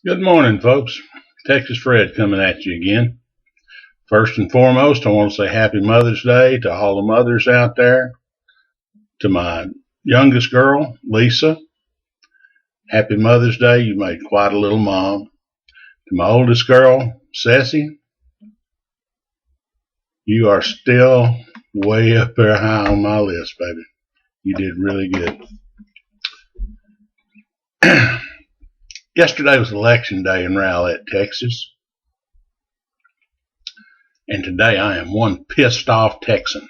Good morning, folks. TexasFred coming at you again. First and foremost, I want to say Happy Mother's Day to all the mothers out there. To my youngest girl, Lisa, Happy Mother's Day. You made quite a little mom. To my oldest girl, Ceci, you are still way up there high on my list, baby. You did really good. Yesterday was election day in Rowlett, Texas. And today I am one pissed off Texan.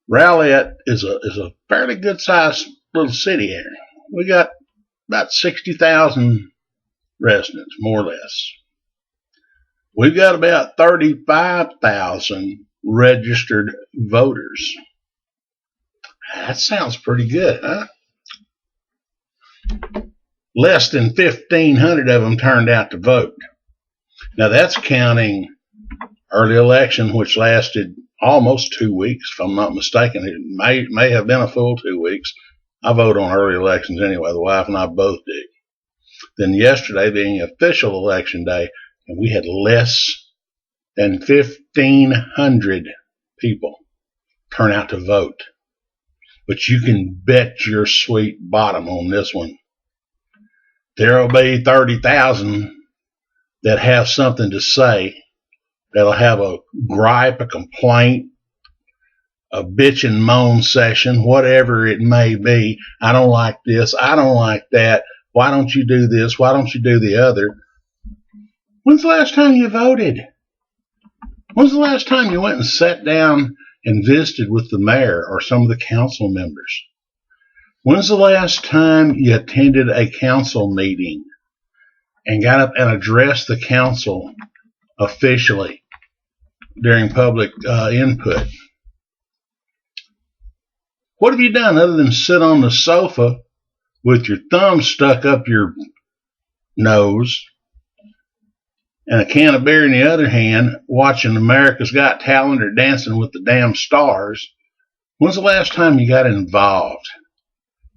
Rowlett is a fairly good sized little city here. We got about 60,000 residents, more or less. We've got about 35,000 registered voters. That sounds pretty good, huh? Less than 1,500 of them turned out to vote. Now that's counting early election, which lasted almost 2 weeks, if I'm not mistaken. It may have been a full 2 weeks. I vote on early elections anyway. The wife and I both do. Then yesterday being official election day, and we had less than 1,500 people turn out to vote. But you can bet your sweet bottom on this one. There'll be 30,000 that have something to say, that'll have a gripe, a complaint, a bitch and moan session, whatever it may be. I don't like this. I don't like that. Why don't you do this? Why don't you do the other? When's the last time you voted? When's the last time you went and sat down and visited with the mayor or some of the council members? When's the last time you attended a council meeting and got up and addressed the council officially during public input? What have you done other than sit on the sofa with your thumb stuck up your nose and a can of beer in the other hand, watching America's Got Talent or Dancing with the Damn Stars? When's the last time you got involved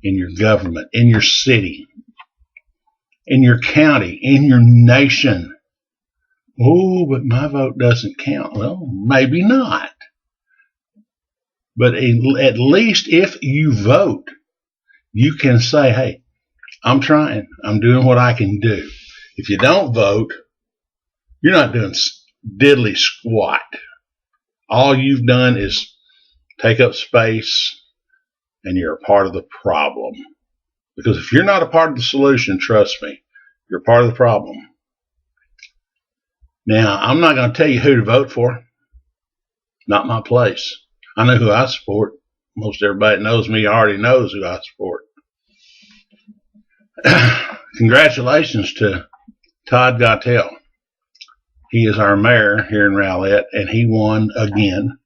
in your government, in your city, in your county, in your nation? Oh, but my vote doesn't count. Well, maybe not. But at least if you vote, you can say, hey, I'm trying. I'm doing what I can do. If you don't vote, you're not doing diddly squat. All you've done is take up space, and you're a part of the problem. Because if you're not a part of the solution, trust me, you're part of the problem. Now, I'm not going to tell you who to vote for. Not my place. I know who I support. Most everybody knows me already knows who I support. Congratulations to Todd Gattell. He is our mayor here in Rowlett, and he won again.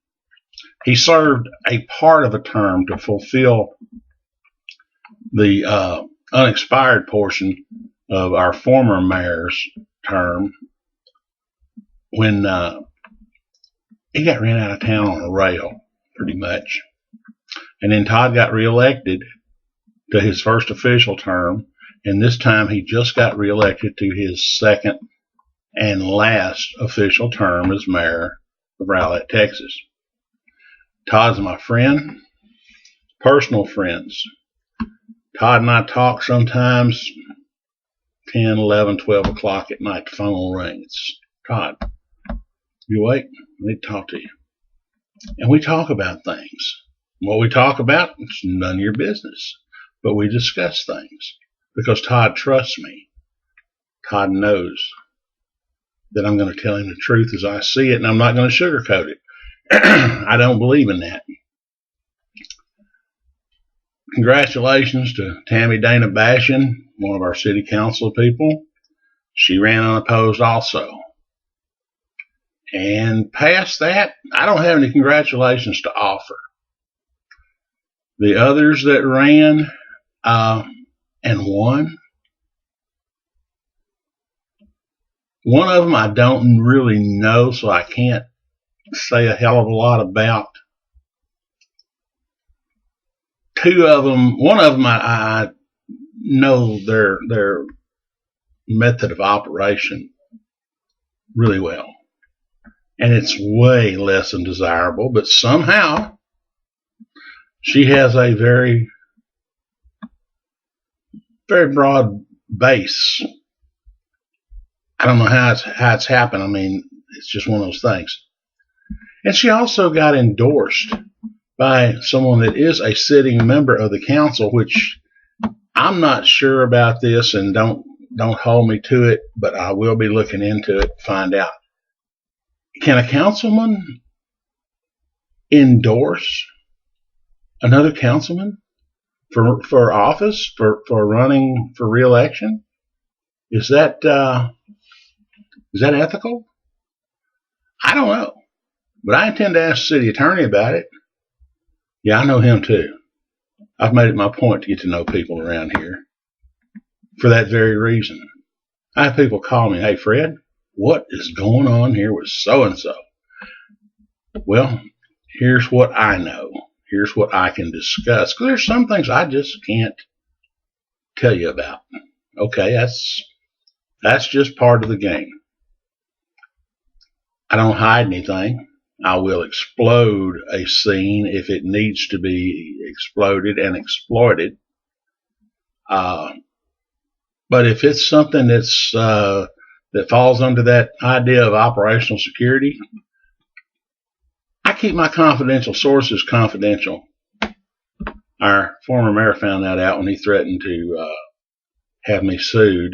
He served a part of a term to fulfill the unexpired portion of our former mayor's term when he got ran out of town on a rail, pretty much. And then Todd got reelected to his first official term, and this time he just got reelected to his second and last official term as mayor of Rowlett, Texas. Todd's my friend, personal friends. Todd and I talk sometimes 10, 11, 12 o'clock at night. The phone will ring. It's Todd. You awake? I need to talk to you. And we talk about things. What we talk about, it's none of your business. But we discuss things because Todd trusts me. Todd knows that I'm going to tell him the truth as I see it, and I'm not going to sugarcoat it. I don't believe in that. Congratulations to Tammy Dana Bashan, one of our city council people. She ran unopposed also. And past that, I don't have any congratulations to offer. The others that ran and won, one of them I don't really know, so I can't say a hell of a lot about. Two of them, one of them I know their method of operation really well. And it's way less than desirable, but somehow she has a very, very broad base. I don't know how it's happened. I mean, it's just one of those things. And she also got endorsed by someone that is a sitting member of the council, which I'm not sure about this, and don't hold me to it, but I will be looking into it to find out. Can a councilman endorse another councilman for office, for running for re-election? Is that ethical? I don't know, but I intend to ask the city attorney about it. Yeah, I know him too. I've made it my point to get to know people around here for that very reason. I have people call me, "Hey, Fred, what is going on here with so-and-so?" Well, here's what I know. Here's what I can discuss. Because there's some things I just can't tell you about. Okay, that's just part of the game. I don't hide anything. I will explode a scene if it needs to be exploded and exploited. But if it's something that falls under that idea of operational security, I keep my confidential sources confidential. Our former mayor found that out when he threatened to have me sued,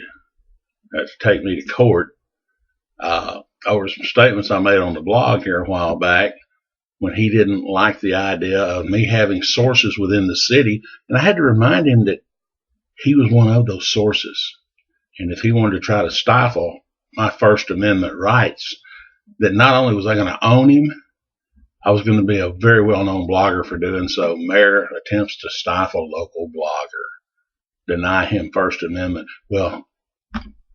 to take me to court, over some statements I made on the blog here a while back, when he didn't like the idea of me having sources within the city. And I had to remind him that he was one of those sources. And if he wanted to try to stifle my First Amendment rights, that not only was I going to own him, I was going to be a very well-known blogger for doing so. Mayor attempts to stifle local blogger, deny him First Amendment. Well,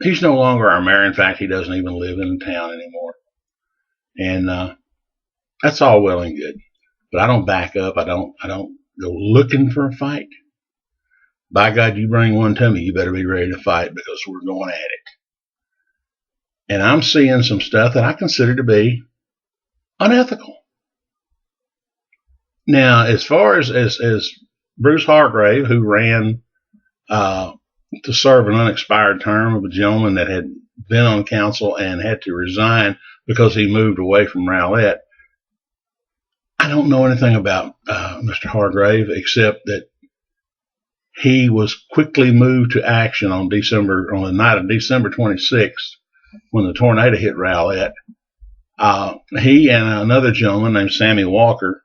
he's no longer our mayor. In fact, he doesn't even live in the town anymore. And that's all well and good. But I don't back up. I don't go looking for a fight. By God, you bring one to me, you better be ready to fight, because we're going at it. And I'm seeing some stuff that I consider to be unethical. Now, as far as Bruce Hargrave, who ran to serve an unexpired term of a gentleman that had been on council and had to resign because he moved away from Rowlett, I don't know anything about Mr. Hargrave, except that he was quickly moved to action on the night of December 26th, when the tornado hit Rowlett. He and another gentleman named Sammy Walker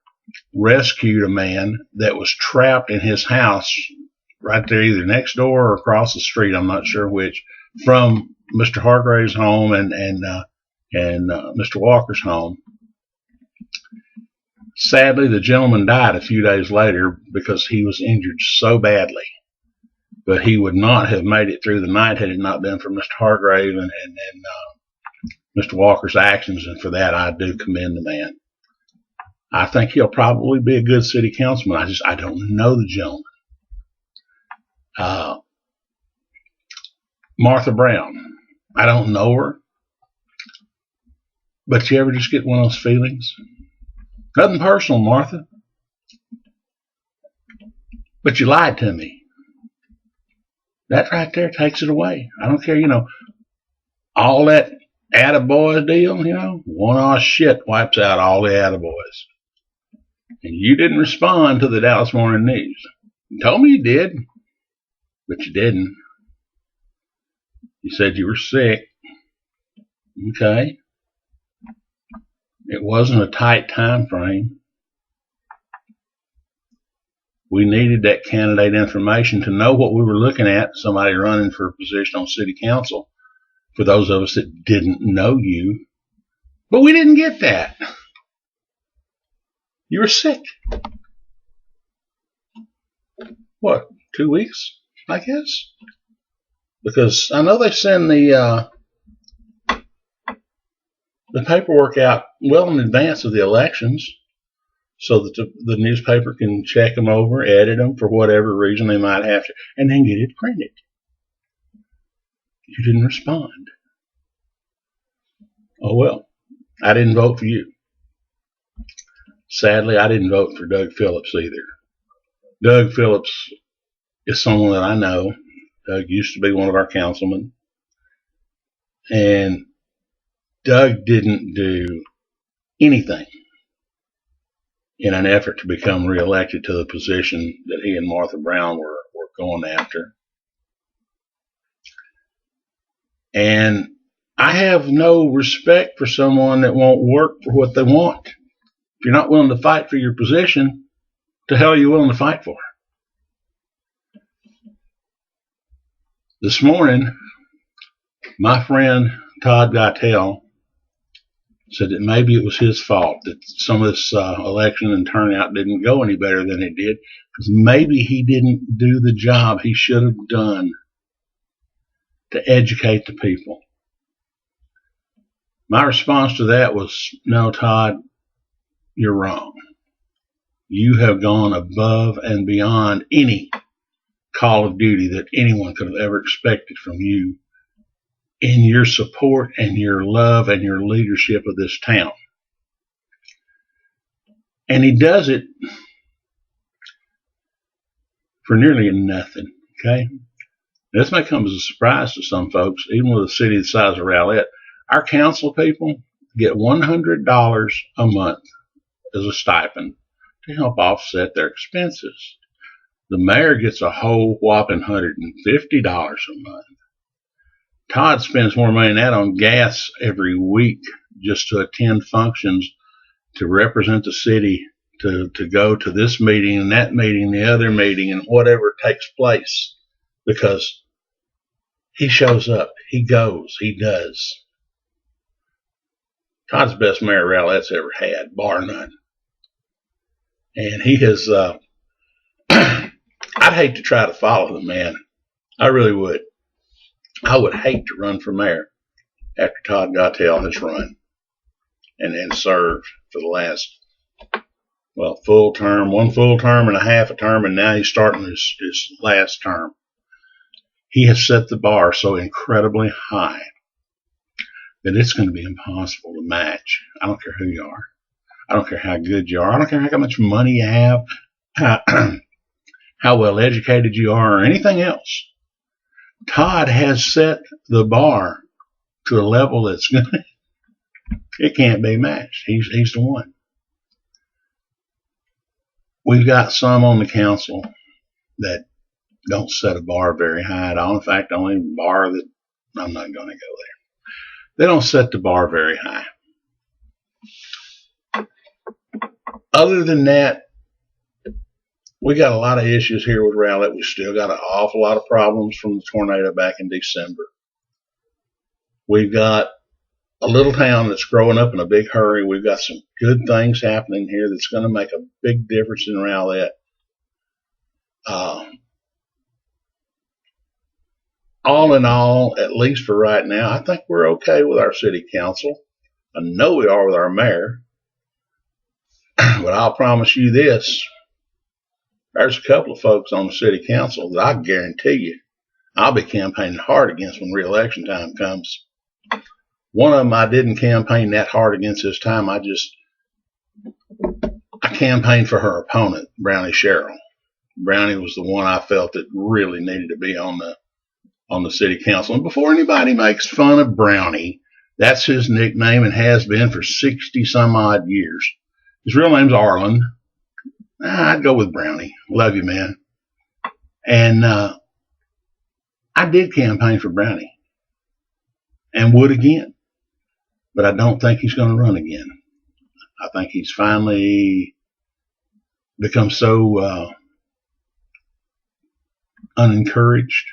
rescued a man that was trapped in his house right there, either next door or across the street, I'm not sure which, from Mr. Hargrave's home and Mr. Walker's home. Sadly, the gentleman died a few days later because he was injured so badly. But he would not have made it through the night had it not been for Mr. Hargrave and Mr. Walker's actions, and for that I do commend the man. I think he'll probably be a good city councilman. I don't know the gentleman. Martha Brown, I don't know her, but you ever just get one of those feelings? Nothing personal, Martha, but you lied to me. That right there takes it away. I don't care, all that attaboy deal, one-off shit wipes out all the attaboys. And you didn't respond to the Dallas Morning News. You told me you did, but you didn't. You said you were sick. Okay. It wasn't a tight time frame. We needed that candidate information to know what we were looking at, somebody running for a position on city council, for those of us that didn't know you. But we didn't get that. You were sick. What, 2 weeks, I guess? Because I know they send the paperwork out well in advance of the elections. so that the newspaper can check them over, edit them for whatever reason they might have to, and then get it printed. You didn't respond. Oh well, I didn't vote for you. Sadly, I didn't vote for Doug Phillips either. Doug Phillips is someone that I know. Doug used to be one of our councilmen. And Doug didn't do anything in an effort to become reelected to the position that he and Martha Brown were going after. And I have no respect for someone that won't work for what they want. If you're not willing to fight for your position, what the hell are you willing to fight for? This morning, my friend Todd Gottel said that maybe it was his fault that some of this election and turnout didn't go any better than it did, because maybe he didn't do the job he should have done to educate the people. My response to that was, no, Todd, you're wrong. You have gone above and beyond any call of duty that anyone could have ever expected from you in your support and your love and your leadership of this town. And he does it for nearly nothing, okay? This may come as a surprise to some folks, even with a city the size of Rowlett. Our council people get $100 a month as a stipend to help offset their expenses. The mayor gets a whole whopping $150 a month. Todd spends more money than that on gas every week just to attend functions, to represent the city, to go to this meeting and that meeting, the other meeting, and whatever takes place, because he shows up, he goes, he does. Todd's the best mayor Rowlett's ever had, bar none. And he has, I'd hate to try to follow the man. I really would. I would hate to run for mayor after Todd Gottel has run and served for the last, well, full term, one full term and a half a term, and now he's starting his last term. He has set the bar so incredibly high that it's going to be impossible to match. I don't care who you are. I don't care how good you are. I don't care how much money you have, how well educated you are, or anything else. Todd has set the bar to a level that's going to, it can't be matched. He's the one. We've got some on the council that don't set a bar very high at all. In fact, the only bar that, I'm not going to go there. They don't set the bar very high. Other than that, we got a lot of issues here with Rowlett. We still got an awful lot of problems from the tornado back in December. We've got a little town that's growing up in a big hurry. We've got some good things happening here that's going to make a big difference in Rowlett. All in all, at least for right now, I think we're okay with our city council. I know we are with our mayor. But I'll promise you this. There's a couple of folks on the city council that I guarantee you I'll be campaigning hard against when re-election time comes. One of them I didn't campaign that hard against this time. I campaigned for her opponent, Brownie Sherrill. Brownie was the one I felt that really needed to be on the city council. And before anybody makes fun of Brownie, that's his nickname and has been for 60 some odd years. His real name's Arlen. I'd go with Brownie. Love you, man. And I did campaign for Brownie and would again. But I don't think he's going to run again. I think he's finally become so unencouraged.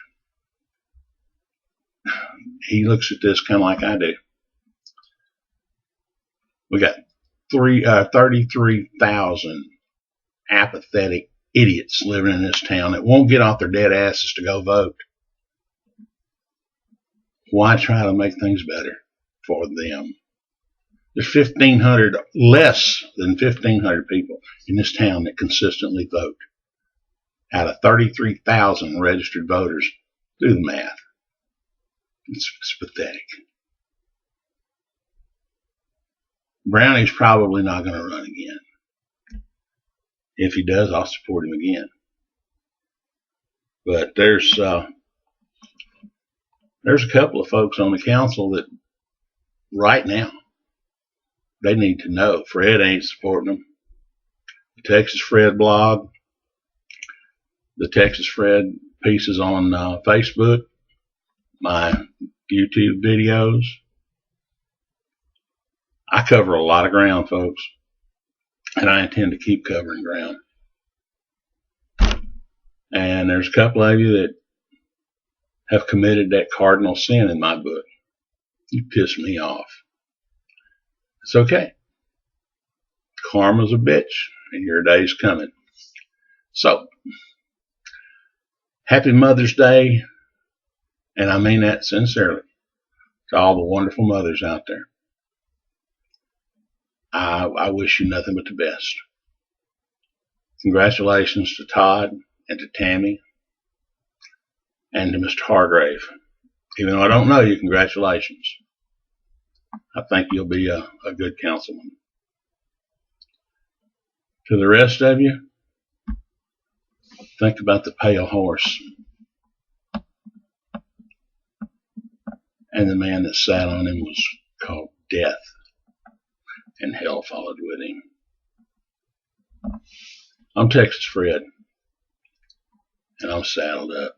He looks at this kind of like I do. We got 33,000 apathetic idiots living in this town that won't get off their dead asses to go vote. Why try to make things better for them? There's 1,500, less than 1,500 people in this town that consistently vote out of 33,000 registered voters. Do the math. It's pathetic. Brownie's probably not going to run again. If he does, I'll support him again. But there's a couple of folks on the council that right now they need to know Fred ain't supporting them. The TexasFred blog, the TexasFred pieces on Facebook, my YouTube videos. I cover a lot of ground, folks, and I intend to keep covering ground. And there's a couple of you that have committed that cardinal sin in my book. You piss me off. It's okay. Karma's a bitch, and your day's coming. So, happy Mother's Day, and I mean that sincerely, to all the wonderful mothers out there. I wish you nothing but the best. Congratulations to Todd and to Tammy and to Mr. Hargrave. Even though I don't know you, congratulations. I think you'll be a good councilman. To the rest of you, think about the pale horse and the man that sat on him was called Death, and hell followed with him. I'm TexasFred, and I'm saddled up.